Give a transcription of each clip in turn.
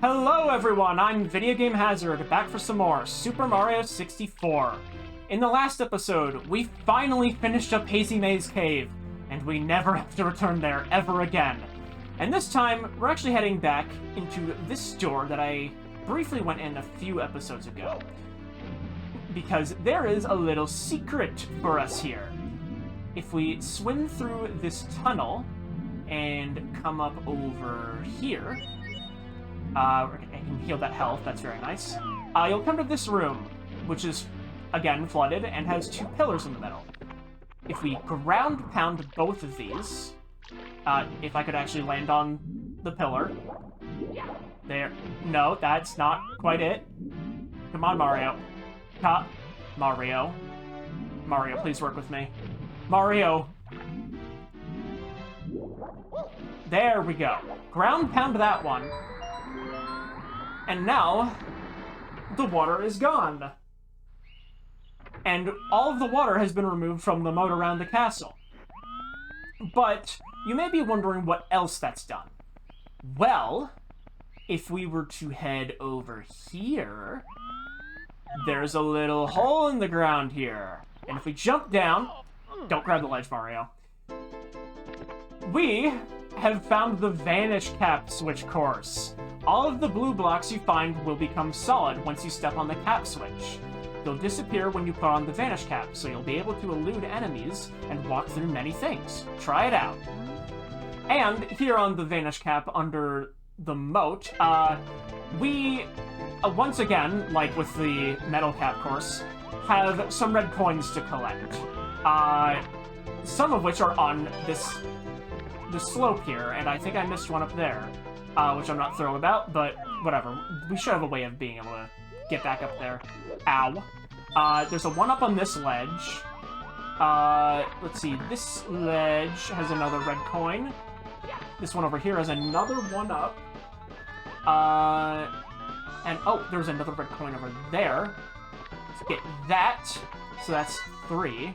Hello everyone, I'm Video Game Hazard, back for some more Super Mario 64. In the last episode, we finally finished up Hazy Maze Cave, and we never have to return there ever again. And this time, we're actually heading back into this door that I briefly went in a few episodes ago. Because there is a little secret for us here. If we swim through this tunnel and come up over here, I can heal that health, that's very nice. You'll come to this room, which is, again, flooded and has two pillars in the middle. If we ground pound both of these, if I could actually land on the pillar. There. No, that's not quite it. Come on, Mario. Mario. Mario, please work with me. Mario. There we go. Ground pound that one. And now, the water is gone. And all of the water has been removed from the moat around the castle. But you may be wondering what else that's done. Well, if we were to head over here, there's a little hole in the ground here. And if we jump down, don't grab the ledge, Mario. We have found the Vanish Cap switch course. All of the blue blocks you find will become solid once you step on the cap switch. They'll disappear when you put on the Vanish Cap, so you'll be able to elude enemies and walk through many things. Try it out. And here on the Vanish Cap under the moat, we, once again, like with the Metal Cap course, have some red coins to collect. Some of which are on the slope here, and I think I missed one up there. Which I'm not thrilled about, but whatever. We should have a way of being able to get back up there. Ow. There's a one-up on this ledge. Let's see. This ledge has another red coin. This one over here has another one-up. And, oh, there's another red coin over there. Let's get that. So that's 3.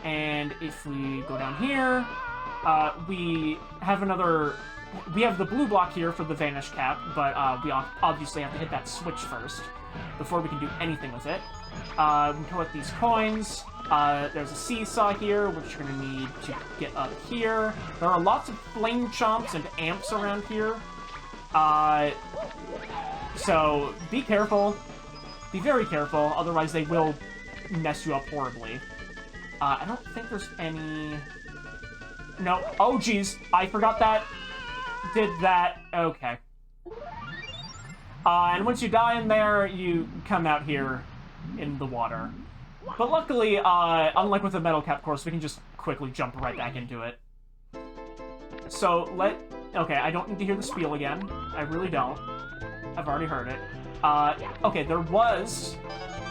And if we go down here, we have another... We have the blue block here for the Vanish Cap, but we obviously have to hit that switch first before we can do anything with it. We can collect these coins. There's a seesaw here, which you're going to need to get up here. There are lots of flame chomps and amps around here. So be careful. Be very careful, otherwise they will mess you up horribly. I don't think there's any... No. Oh, geez. I forgot that. Did that. Okay. And once you die in there, you come out here in the water. But luckily, unlike with the Metal Cap course, we can just quickly jump right back into it. So, okay, I don't need to hear the spiel again. I really don't. I've already heard it. Okay, there was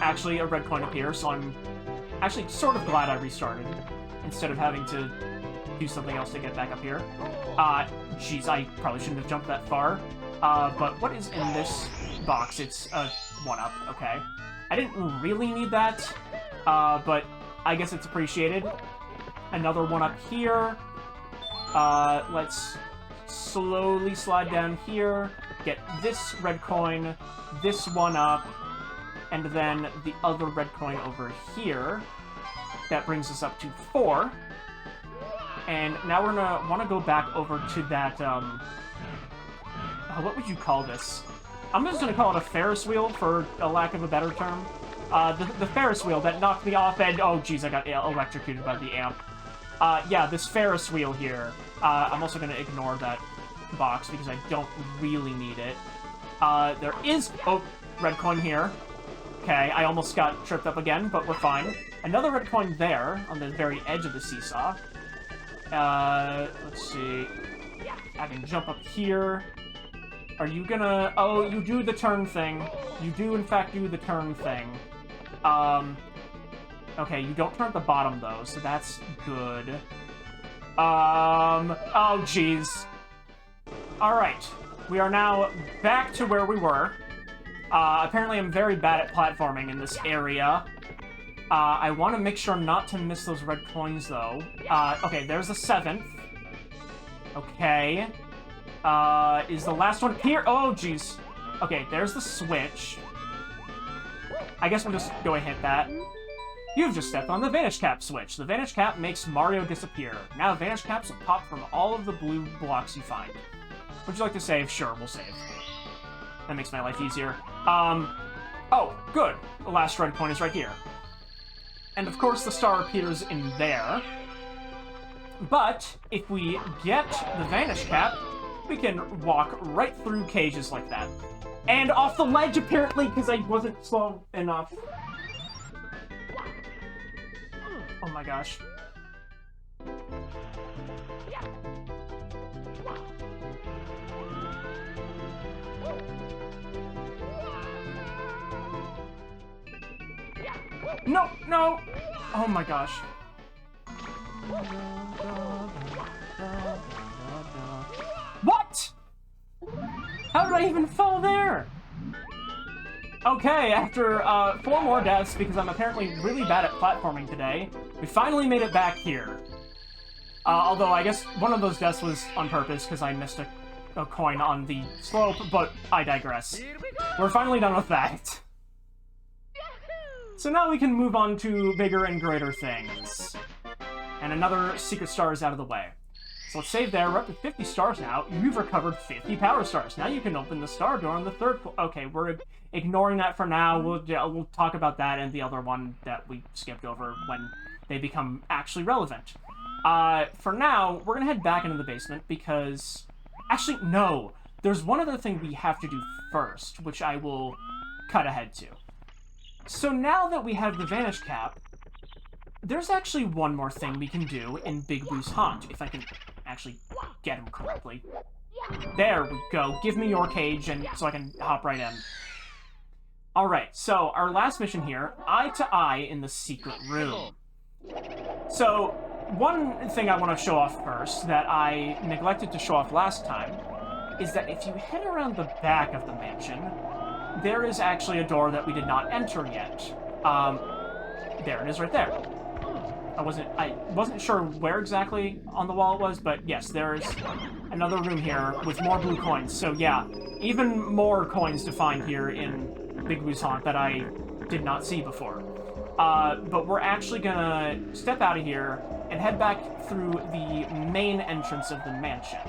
actually a red coin up here, so I'm actually sort of glad I restarted, instead of having to do something else to get back up here. Geez, I probably shouldn't have jumped that far. But what is in this box? It's a 1-up, okay. I didn't really need that, but I guess it's appreciated. Another 1-up here. Let's slowly slide down here, get this red coin, this 1-up, and then the other red coin over here. That brings us up to 4. And now we're gonna want to go back over to that, what would you call this? I'm just gonna call it a Ferris wheel, for a lack of a better term. The Ferris wheel that knocked me off, and, oh geez, I got electrocuted by the amp. Yeah, this Ferris wheel here. I'm also gonna ignore that box, because I don't really need it. There is, oh, red coin here. Okay, I almost got tripped up again, but we're fine. Another red coin there, on the very edge of the seesaw. Let's see. I can jump up here. Are you gonna... Oh, you do the turn thing. You do, in fact, do the turn thing. Okay, you don't turn at the bottom, though, so that's good. Oh, jeez. Alright. We are now back to where we were. Apparently I'm very bad at platforming in this area. I want to make sure not to miss those red coins, though. Okay, there's a 7th. Okay. Is the last one here? Oh, jeez. Okay, there's the switch. I guess we'll just go and hit that. You've just stepped on the Vanish Cap switch. The Vanish Cap makes Mario disappear. Now Vanish Caps will pop from all of the blue blocks you find. Would you like to save? Sure, we'll save. That makes my life easier. Oh, good. The last red coin is right here. And of course the star appears in there. But if we get the Vanish Cap, we can walk right through cages like that. And off the ledge, apparently, because I wasn't slow enough. Oh my gosh. No, no! Oh my gosh. What? How did I even fall there? Okay, after 4 more deaths, because I'm apparently really bad at platforming today, we finally made it back here. Although I guess one of those deaths was on purpose, because I missed a coin on the slope, but I digress. We're finally done with that. So now we can move on to bigger and greater things. And another secret star is out of the way. So let's save there. We're up to 50 stars now. You've recovered 50 power stars. Now you can open the star door on the 3rd floor. Okay, we're ignoring that for now. We'll talk about that and the other one that we skipped over when they become actually relevant. For now, we're going to head back into the basement because... Actually, no. There's one other thing we have to do first, which I will cut ahead to. So now that we have the Vanish Cap, there's actually one more thing we can do in Big Boo's Haunt, if I can actually get him correctly. There we go. Give me your cage, and so I can hop right in. Alright, so our last mission here, eye to eye in the secret room. So, one thing I want to show off first, that I neglected to show off last time, is that if you head around the back of the mansion, there is actually a door that we did not enter yet. There it is right there. I wasn't sure where exactly on the wall it was, but yes, there's another room here with more blue coins. So yeah, even more coins to find here in Big Boo's Haunt that I did not see before. But we're actually gonna step out of here and head back through the main entrance of the mansion.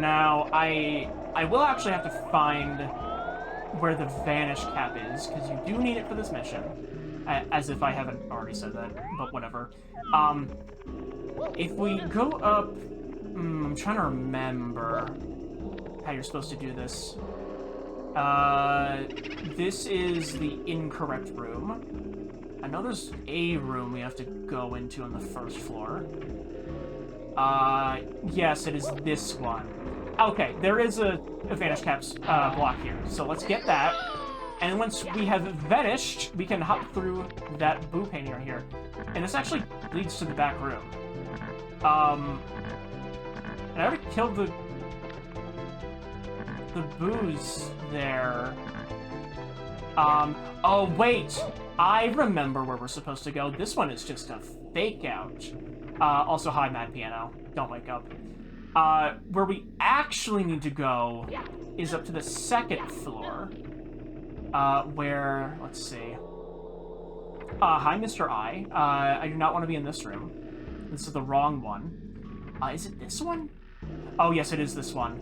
Now, I will actually have to find where the Vanish Cap is, because you do need it for this mission. As if I haven't already said that, but whatever. If we go up... I'm trying to remember how you're supposed to do this. This is the incorrect room. I know there's a room we have to go into on the 1st floor. Yes, it is this one. Okay, there is a Vanish Cap's block here, so let's get that. And once we have vanished, we can hop through that boo painting right here. And this actually leads to the back room. And I already killed the boos there. Oh wait! I remember where we're supposed to go. This one is just a fake out. Also, hi, Mad Piano. Don't wake up. Where we actually need to go is up to the 2nd floor. Where, let's see. Hi, Mr. I. I do not want to be in this room. This is the wrong one. Is it this one? Oh, yes, it is this one.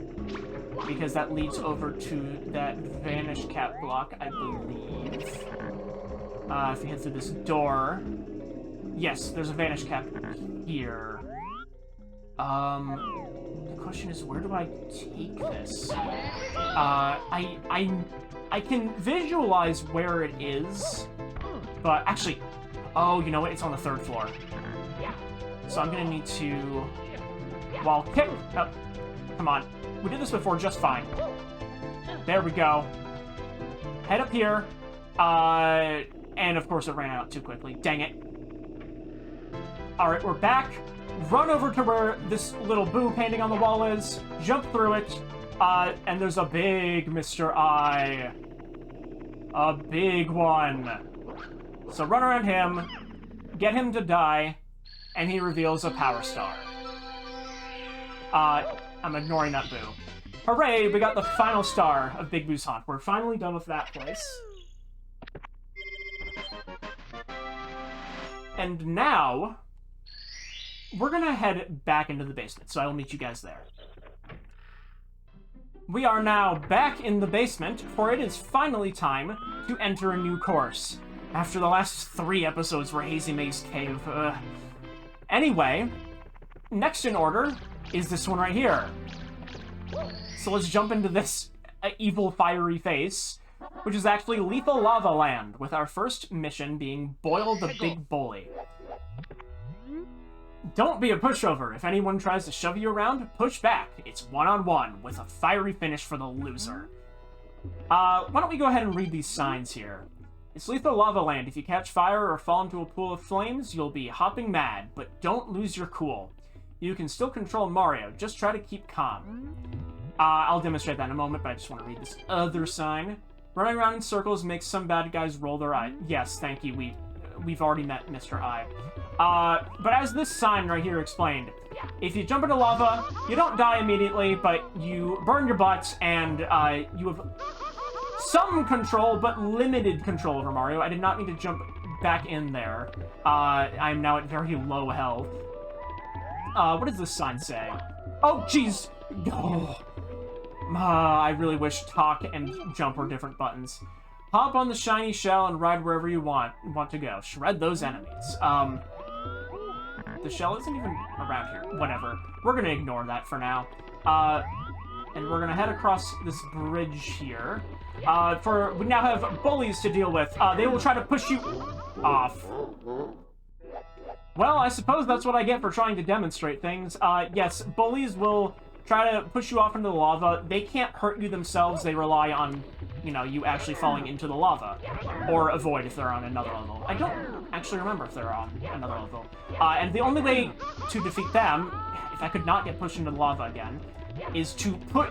Because that leads over to that Vanish Cap block, I believe. If you head through this door... Yes, there's a Vanish Cap here. The question is, where do I take this? I can visualize where it is, but actually... Oh, you know what? It's on the 3rd floor. So I'm gonna need to... Wall kick... Oh, come on. We did this before just fine. There we go. Head up here. And of course it ran out too quickly. Dang it. Alright, we're back. Run over to where this little boo painting on the wall is. Jump through it. And there's a big Mr. I. A big one. So run around him, get him to die, and he reveals a power star. I'm ignoring that boo. Hooray, we got the final star of Big Boo's Haunt. We're finally done with that place. And now, we're gonna head back into the basement, so I will meet you guys there. We are now back in the basement, for it is finally time to enter a new course. After the last 3 episodes were Hazy Maze Cave, Anyway, next in order is this one right here. So let's jump into this evil fiery face, which is actually Lethal Lava Land, with our first mission being Boil the Big Bully. Don't be a pushover. If anyone tries to shove you around, push back. It's one-on-one, with a fiery finish for the loser. Why don't we go ahead and read these signs here. It's Lethal Lava Land. If you catch fire or fall into a pool of flames, you'll be hopping mad, but don't lose your cool. You can still control Mario, just try to keep calm. I'll demonstrate that in a moment, but I just want to read this other sign. Running around in circles makes some bad guys roll their eye. Yes, thank you, we've already met Mr. I. But as this sign right here explained, if you jump into lava, you don't die immediately, but you burn your butts, and you have some control, but limited control over Mario. I did not need to jump back in there. I'm now at very low health. What does this sign say? Oh, jeez! Oh. I really wish talk and jump were different buttons. Hop on the shiny shell and ride wherever you want to go. Shred those enemies. The shell isn't even around here. Whatever. We're gonna ignore that for now. And we're gonna head across this bridge here. We now have bullies to deal with. They will try to push you off. Well, I suppose that's what I get for trying to demonstrate things. Yes, bullies will try to push you off into the lava. They can't hurt you themselves. They rely on, you actually falling into the lava. Or avoid if they're on another level. I don't actually remember if they're on another level. And the only way to defeat them, if I could not get pushed into the lava again, is to put...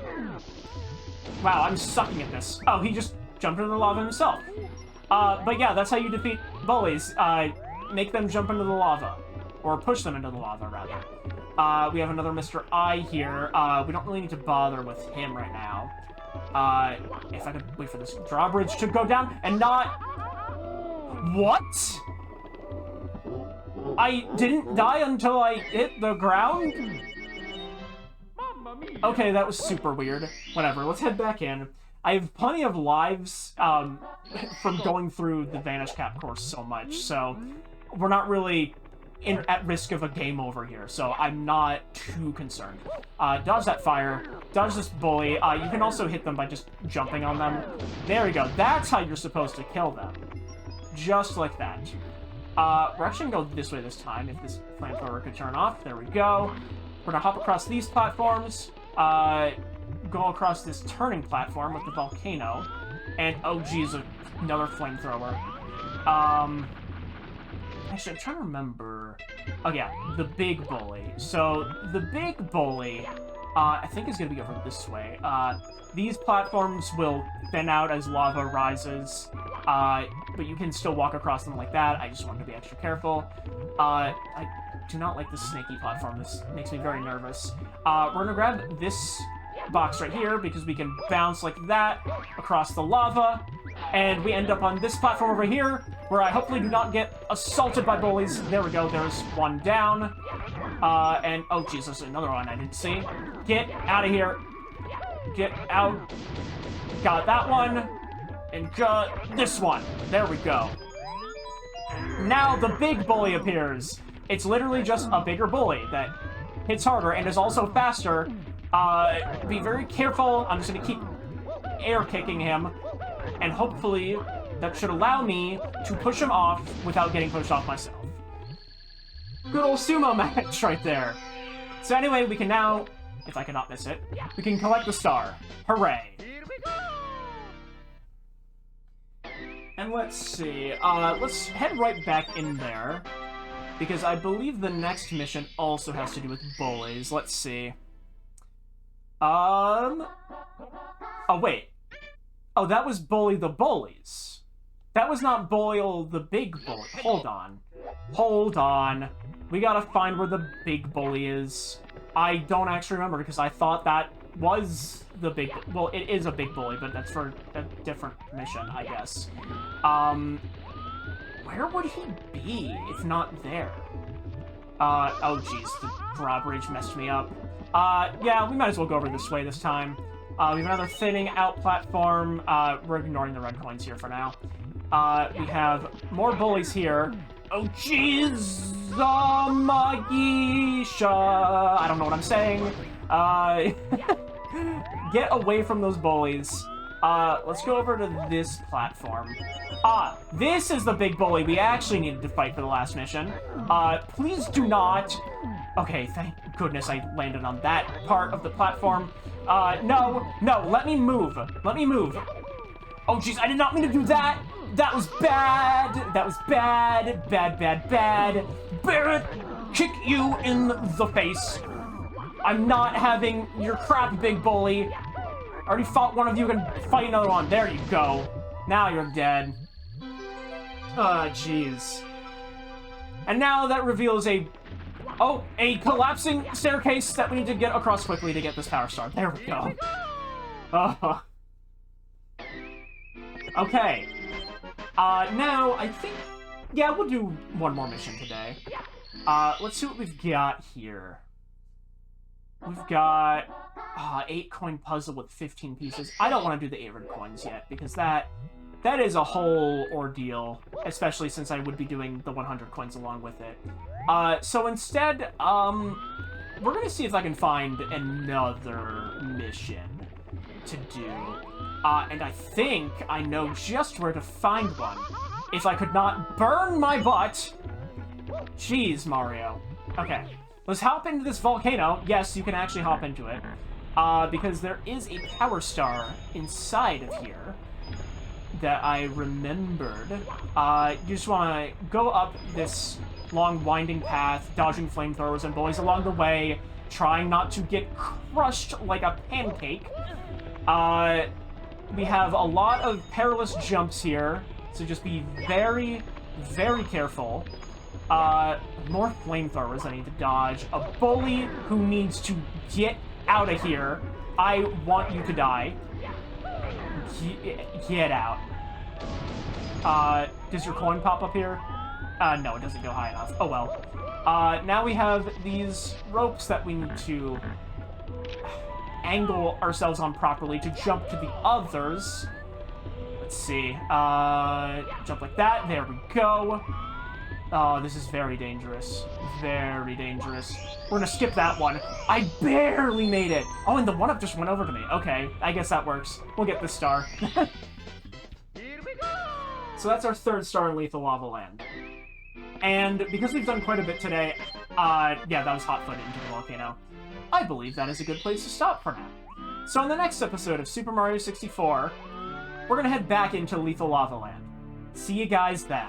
Wow, I'm sucking at this. Oh, he just jumped into the lava himself. But yeah, that's how you defeat bullies. Make them jump into the lava. Or push them into the lava, rather. We have another Mr. I here. We don't really need to bother with him right now. If I could wait for this drawbridge to go down and not... What? I didn't die until I hit the ground? Okay, that was super weird. Whatever, let's head back in. I have plenty of lives from going through the Vanish Cap course so much, so we're not really at risk of a game over here, so I'm not too concerned. Dodge that fire, dodge this bully. You can also hit them by just jumping on them. There we go. That's how you're supposed to kill them. Just like that. We're actually gonna go this way this time, if this flamethrower could turn off. There we go. We're gonna hop across these platforms, go across this turning platform with the volcano, and oh geez, another flamethrower. Actually, I'm trying to remember... Oh yeah, the big bully. So, the big bully, I think is gonna be over this way. These platforms will thin out as lava rises, but you can still walk across them like that. I just wanted to be extra careful. I do not like this snaky platform. This makes me very nervous. We're gonna grab this box right here, because we can bounce like that across the lava, and we end up on this platform over here, where I hopefully do not get assaulted by bullies. There we go, there's one down. And, oh Jesus, another one I didn't see. Get out of here. Get out. Got that one. And got this one. There we go. Now the big bully appears. It's literally just a bigger bully that hits harder and is also faster. Be very careful. I'm just gonna keep air kicking him, and hopefully that should allow me to push him off without getting pushed off myself. Good old sumo match right there. So anyway, we can now, if I cannot miss it, we can collect the star. Hooray. And let's see, let's head right back in there, because I believe the next mission also has to do with bullies. Let's see. Oh, wait. Oh, that was bully the bullies. That was not boil the big bully. Hold on. Hold on. We gotta find where the big bully is. I don't actually remember because I thought that was the big... Well, it is a big bully, but that's for a different mission, I guess. Where would he be if not there? Oh jeez, the drawbridge messed me up. Yeah, we might as well go over this way this time. We have another thinning out platform. We're ignoring the red coins here for now. We have more bullies here. Oh jeez, Magisha. I don't know what I'm saying. Get away from those bullies. Let's go over to this platform. This is the big bully we actually needed to fight for the last mission. Please do not... Okay, thank goodness I landed on that part of the platform. No, let me move. Let me move. Oh, jeez, I did not mean to do that. That was bad. That was bad. Bad. Barrett, kick you in the face. I'm not having your crap, big bully. I already fought one of you, can fight another one. There you go. Now you're dead. Jeez. And now that reveals a collapsing staircase that we need to get across quickly to get this power star. There we go. Okay. Now, I think... Yeah, we'll do one more mission today. Let's see what we've got here. We've got 8-coin puzzle with 15 pieces. I don't want to do the 8 red coins yet, because that is a whole ordeal, especially since I would be doing the 100 coins along with it. So instead, we're gonna see if I can find another mission to do. And I think I know just where to find one. If I could not burn my butt. Jeez, Mario. Okay. Let's hop into this volcano. Yes, you can actually hop into it. Because there is a power star inside of here that I remembered. You just want to go up this long winding path, dodging flamethrowers and bullies along the way, trying not to get crushed like a pancake. We have a lot of perilous jumps here, so just be very, very careful. More flamethrowers I need to dodge. A bully who needs to get out of here. I want you to die. Get out. Does your coin pop up here? No, it doesn't go high enough. Oh well. Now we have these ropes that we need to angle ourselves on properly to jump to the others. Let's see. Jump like that. There we go. Oh, this is very dangerous. Very dangerous. We're gonna skip that one. I barely made it. Oh, and the one-up just went over to me. Okay, I guess that works. We'll get this star. Here we go! So that's our 3rd star in Lethal Lava Land. And because we've done quite a bit today, yeah, that was hot-footed into the volcano. I believe that is a good place to stop for now. So in the next episode of Super Mario 64, we're gonna head back into Lethal Lava Land. See you guys then.